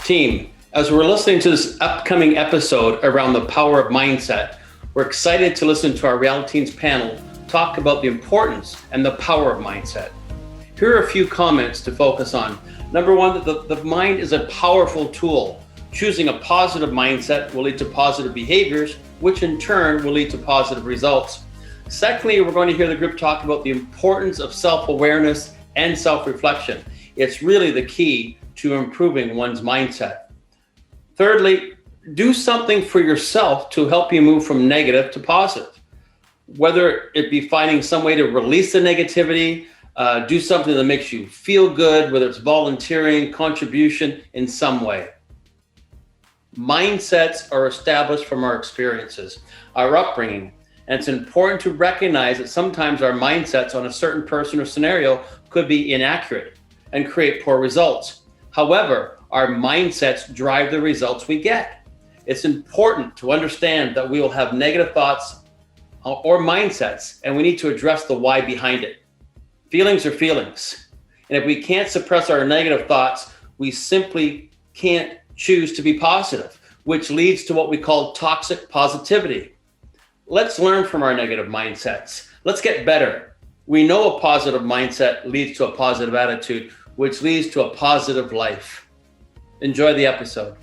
Team, as we're listening to this upcoming episode around the power of mindset, we're excited to listen to our Realiteen's panel talk about the importance and the power of mindset. Here are a few comments to focus on. Number one, the mind is a powerful tool. Choosing a positive mindset will lead to positive behaviors, which in turn will lead to positive results. Secondly, we're going to hear the group talk about the importance of self-awareness and self-reflection. It's really the key to improving one's mindset. Thirdly, do something for yourself to help you move from negative to positive. Whether it be finding some way to release the negativity, do something that makes you feel good, whether it's volunteering, contribution in some way. Mindsets are established from our experiences, our upbringing, and it's important to recognize that sometimes our mindsets on a certain person or scenario could be inaccurate and create poor results. However, our mindsets drive the results we get. It's important to understand that we will have negative thoughts or mindsets, and we need to address the why behind it. Feelings are feelings. And if we can't suppress our negative thoughts, we simply can't choose to be positive, which leads to what we call toxic positivity. Let's learn from our negative mindsets. Let's get better. We know a positive mindset leads to a positive attitude, which leads to a positive life. Enjoy the episode.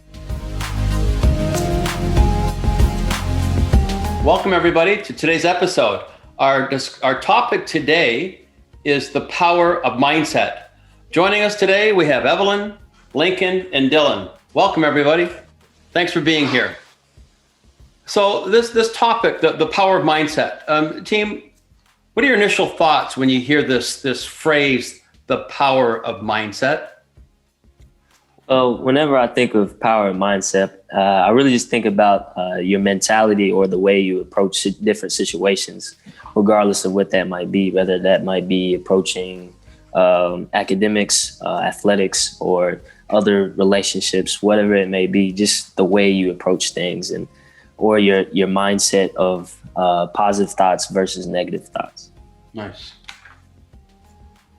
Welcome everybody to today's episode. Our topic today is the power of mindset. Joining us today, we have Evelyn, Lincoln, and Dylan. Welcome everybody. Thanks for being here. So this topic, the power of mindset. Team, what are your initial thoughts when you hear this phrase, the power of mindset? Well, whenever I think of power of mindset, I really just think about your mentality or the way you approach different situations, regardless of what that might be, whether that might be approaching academics, athletics, or other relationships, whatever it may be, just the way you approach things or your mindset of positive thoughts versus negative thoughts. Nice.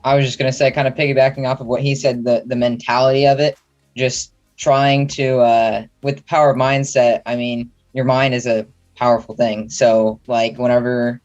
I was just going to say, kind of piggybacking off of what he said, the mentality of it, just trying to, with the power of mindset, I mean, your mind is a powerful thing. So like whenever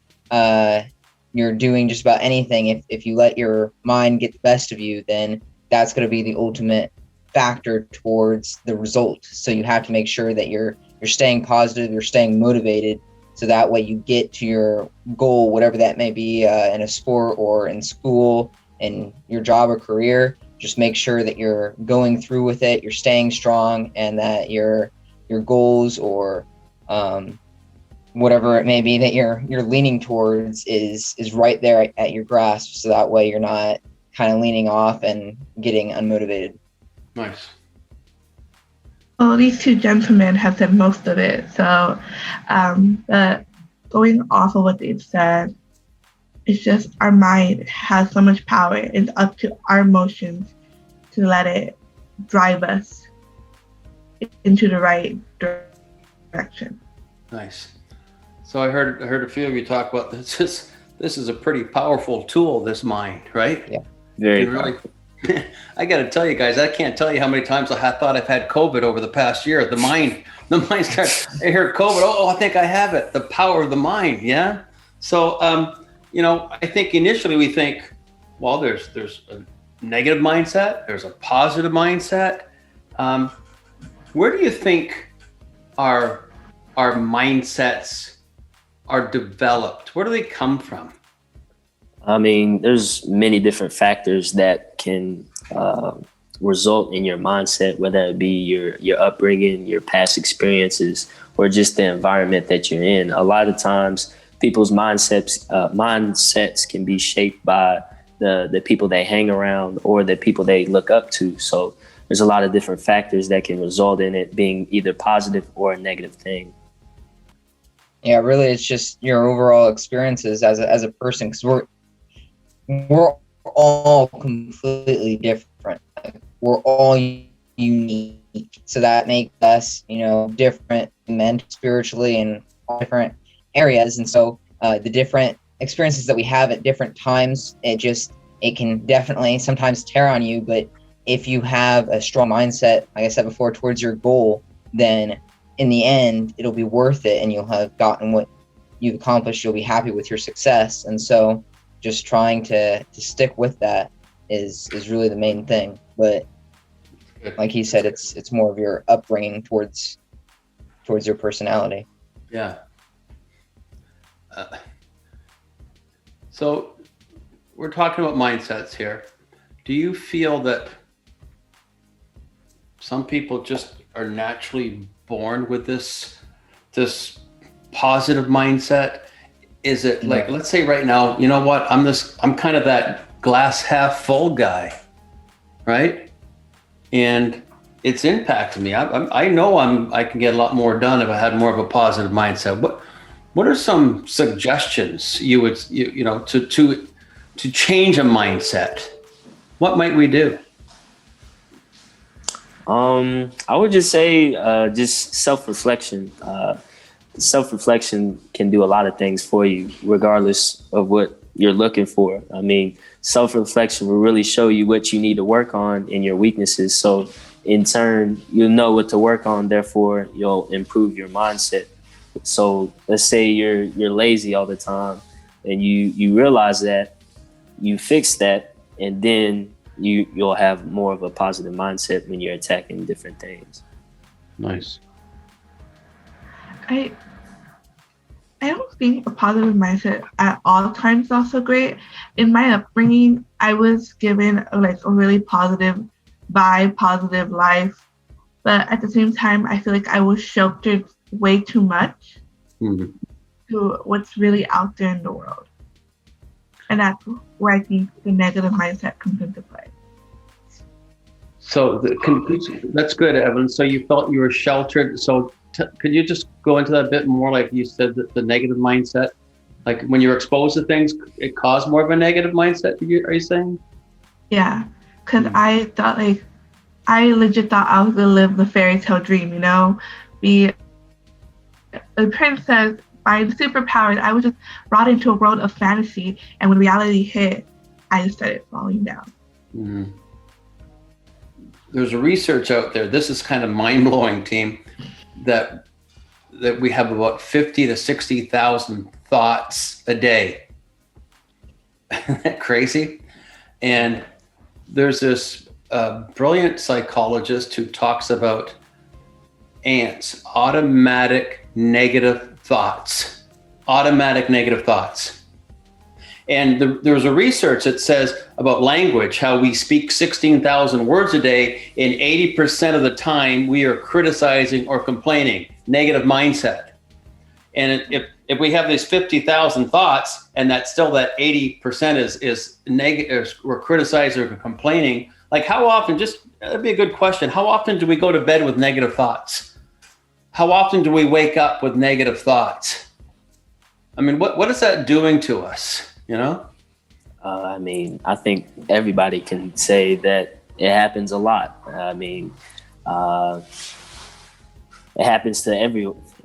you're doing just about anything, if you let your mind get the best of you, then that's going to be the ultimate factor towards the result. So you have to make sure that you're staying positive, you're staying motivated, so that way you get to your goal, whatever that may be, in a sport or in school, in your job or career. Just make sure that you're going through with it, you're staying strong, and that your goals or whatever it may be that you're leaning towards is right there at your grasp. So that way you're not kind of leaning off and getting unmotivated. Nice. Well, these two gentlemen have said most of it. So going off of what they've said, it's just our mind has so much power. It's up to our emotions to let it drive us into the right direction. Nice. So I heard a few of you talk about this. This is a pretty powerful tool, this mind, right? Yeah. Very really. I got to tell you guys, I can't tell you how many times I thought I've had COVID over the past year. The mind starts. I hear COVID. Oh, I think I have it. The power of the mind. Yeah. So, I think initially we think, well, there's a negative mindset. There's a positive mindset. Where do you think our mindsets are developed? Where do they come from? I mean, there's many different factors that can result in your mindset, whether it be your upbringing, your past experiences, or just the environment that you're in. A lot of times, people's mindsets can be shaped by the people they hang around or the people they look up to. So there's a lot of different factors that can result in it being either positive or a negative thing. Yeah, really, it's just your overall experiences as a person, because we're all completely different. We're all unique, so that makes us, different mentally, spiritually, and all different areas. And so the different experiences that we have at different times, it can definitely sometimes tear on you, but if you have a strong mindset, like I said before, towards your goal, then in the end, it'll be worth it and you'll have gotten what you've accomplished. You'll be happy with your success. And so just trying to stick with that is really the main thing. But like he said, it's more of your upbringing towards your personality. Yeah. So we're talking about mindsets here. Do you feel that some people just are naturally born with this positive mindset? Is it like, let's say right now, you know what, I'm kind of that glass half full guy, right? And it's impacted me. I know I can get a lot more done if I had more of a positive mindset. What are some suggestions you would to change a mindset? What might we do? I would just say just self-reflection. Self-reflection can do a lot of things for you, regardless of what you're looking for. I mean, self-reflection will really show you what you need to work on and your weaknesses. So in turn, you'll know what to work on. Therefore, you'll improve your mindset. So let's say you're lazy all the time and you realize that, you fix that, and then you'll have more of a positive mindset when you're attacking different things. Nice. I don't think a positive mindset at all times is also great. In my upbringing, I was given a really positive vibe, positive life, but at the same time, I feel like I was sheltered way too much to what's really out there in the world. And that's where I think the negative mindset comes into play. So that's good, Evan. So you felt you were sheltered. So could you just go into that a bit more? Like you said, that the negative mindset, like when you're exposed to things, it caused more of a negative mindset. Are you saying? Yeah, because I legit thought I was gonna live the fairy tale dream, be a princess, find superpowers. I was just brought into a world of fantasy, and when reality hit, I just started falling down. Mm-hmm. There's a research out there. This is kind of mind-blowing, team, that we have about 50 to 60,000 thoughts a day. Isn't that crazy? And there's this brilliant psychologist who talks about ants, automatic negative thoughts. And there was a research that says about language, how we speak 16,000 words a day, and 80% of the time we are criticizing or complaining, negative mindset. And if we have these 50,000 thoughts, and that's still that 80% is negative, we're criticizing or complaining, like how often, that'd be a good question. How often do we go to bed with negative thoughts? How often do we wake up with negative thoughts? I mean, what is that doing to us? I mean, I think everybody can say that it happens a lot. I mean, it happens to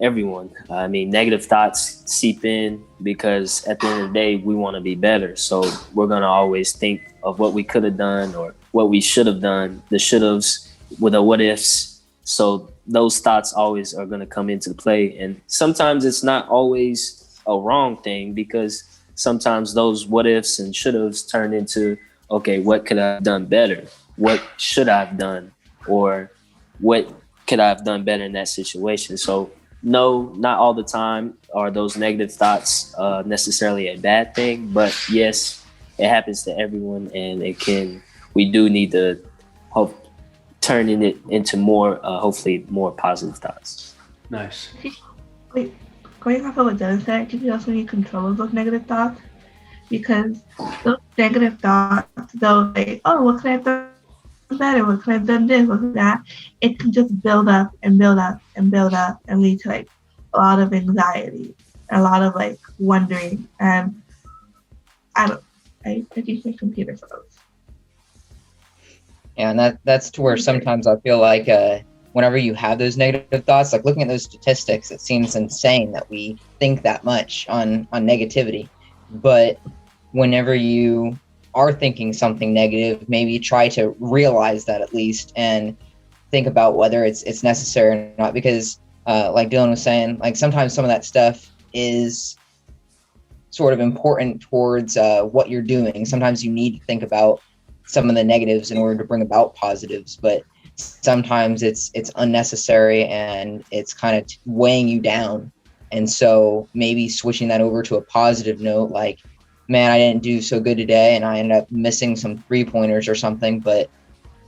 everyone. I mean, negative thoughts seep in because at the end of the day, we want to be better. So we're going to always think of what we could have done or what we should have done, the should haves with the what ifs. So those thoughts always are going to come into play. And sometimes it's not always a wrong thing, because sometimes those what ifs and should haves turn into, okay, what could I have done better? What should I have done? Or what could I have done better in that situation? So no, not all the time are those negative thoughts necessarily a bad thing, but yes, it happens to everyone, and we do need to hope turning it into more, hopefully more positive thoughts. Nice. Wait. Going off of what Dennis said, you also need control of those negative thoughts, because those negative thoughts, they'll say, oh, what could I have done better? What could I have done this? What could that? It can just build up and build up and build up and lead to a lot of anxiety, a lot of wondering. And I teach my computer for those. Yeah, and that's to where sometimes I feel like whenever you have those negative thoughts, like looking at those statistics, it seems insane that we think that much on negativity. But whenever you are thinking something negative, maybe try to realize that at least and think about whether it's necessary or not. Because like Dylan was saying, like sometimes some of that stuff is sort of important towards what you're doing. Sometimes you need to think about some of the negatives in order to bring about positives, but sometimes it's unnecessary and it's kind of weighing you down. And so maybe switching that over to a positive note, like, man, I didn't do so good today and I ended up missing some 3-pointers or something, but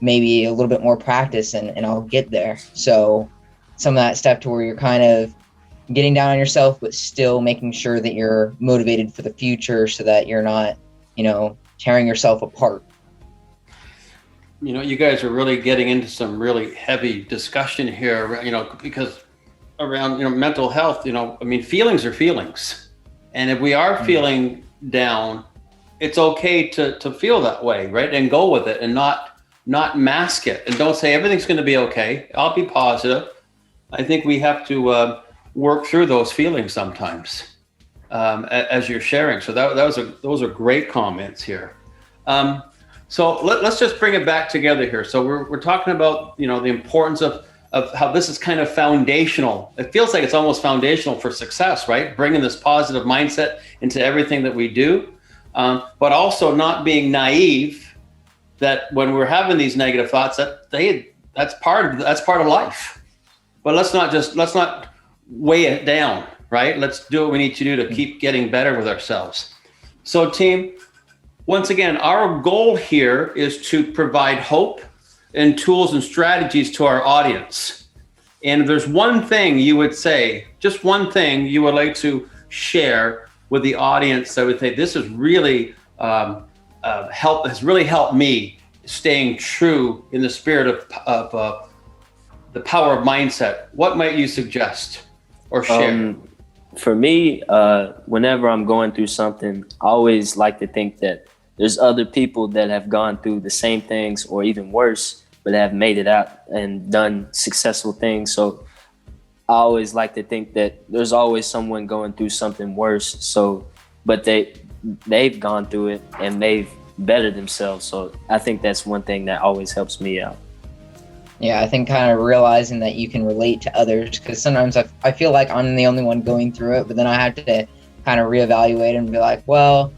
maybe a little bit more practice and I'll get there. So some of that stuff to where you're kind of getting down on yourself, but still making sure that you're motivated for the future so that you're not, tearing yourself apart. You guys are really getting into some really heavy discussion here, because around, mental health, feelings are feelings. And if we are feeling down, it's okay to feel that way, right? And go with it and not mask it. And don't say everything's going to be okay. I'll be positive. I think we have to work through those feelings sometimes as you're sharing. So those are great comments here. So let's just bring it back together here. So we're talking about, the importance of how this is kind of foundational. It feels like it's almost foundational for success, right? Bringing this positive mindset into everything that we do, but also not being naive that when we're having these negative thoughts, that's part of life. But let's not weigh it down, right? Let's do what we need to do to keep getting better with ourselves. So team, once again, our goal here is to provide hope and tools and strategies to our audience. And if there's one thing you would say, just one thing you would like to share with the audience that would say, this is really has really helped me staying true in the spirit of the power of mindset, what might you suggest or share? For me, whenever I'm going through something, I always like to think that there's other people that have gone through the same things or even worse, but have made it out and done successful things. So I always like to think that there's always someone going through something worse. So, but they've gone through it and they've bettered themselves. So I think that's one thing that always helps me out. Yeah, I think kind of realizing that you can relate to others, because sometimes I feel like I'm the only one going through it, but then I have to kind of reevaluate and be like, well,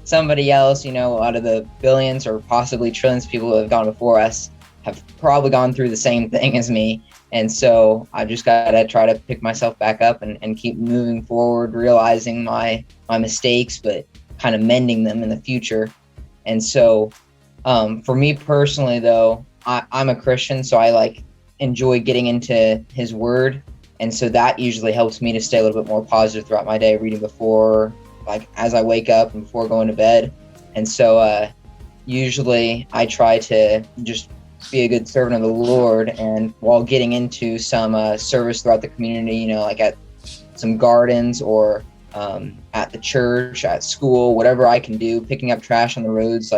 somebody else, out of the billions or possibly trillions of people who have gone before us have probably gone through the same thing as me. And so I just got to try to pick myself back up and keep moving forward, realizing my mistakes, but kind of mending them in the future. And so for me personally, though, I'm a Christian, so I enjoy getting into his word. And so that usually helps me to stay a little bit more positive throughout my day, reading before, as I wake up and before going to bed. And so usually I try to just be a good servant of the Lord, and while getting into some service throughout the community, at some gardens or at the church, at school, whatever I can do, picking up trash on the roads,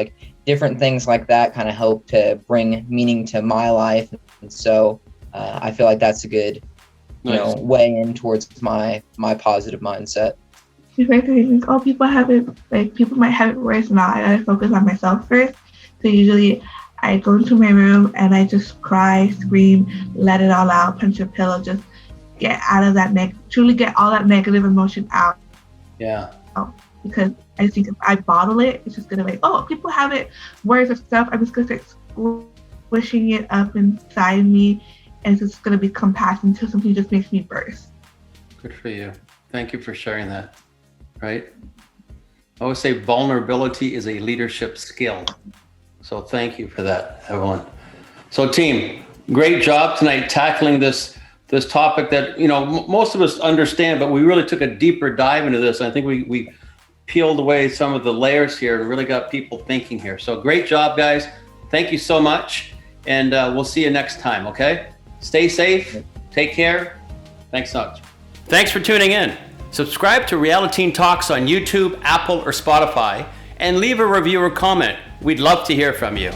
different things like that kind of help to bring meaning to my life. And so I feel like that's a good way in towards my positive mindset. People have it, people might have it worse. Now I gotta focus on myself first. So usually I go into my room and I just cry, scream, let it all out, punch a pillow, just get out of that truly get all that negative emotion out. Yeah. Because I think if I bottle it, it's just gonna be, people have it worse of stuff. I'm just gonna start squishing it up inside me, and it's just gonna become passion until something just makes me burst. Good for you. Thank you for sharing that. Right? I always say vulnerability is a leadership skill. So thank you for that, everyone. So team, great job tonight tackling this topic that, most of us understand, but we really took a deeper dive into this. I think we peeled away some of the layers here and really got people thinking here. So great job, guys. Thank you so much. And we'll see you next time, okay? Stay safe. Take care. Thanks so much. Thanks for tuning in. Subscribe to Realiteen Talks on YouTube, Apple, or Spotify, and leave a review or comment. We'd love to hear from you.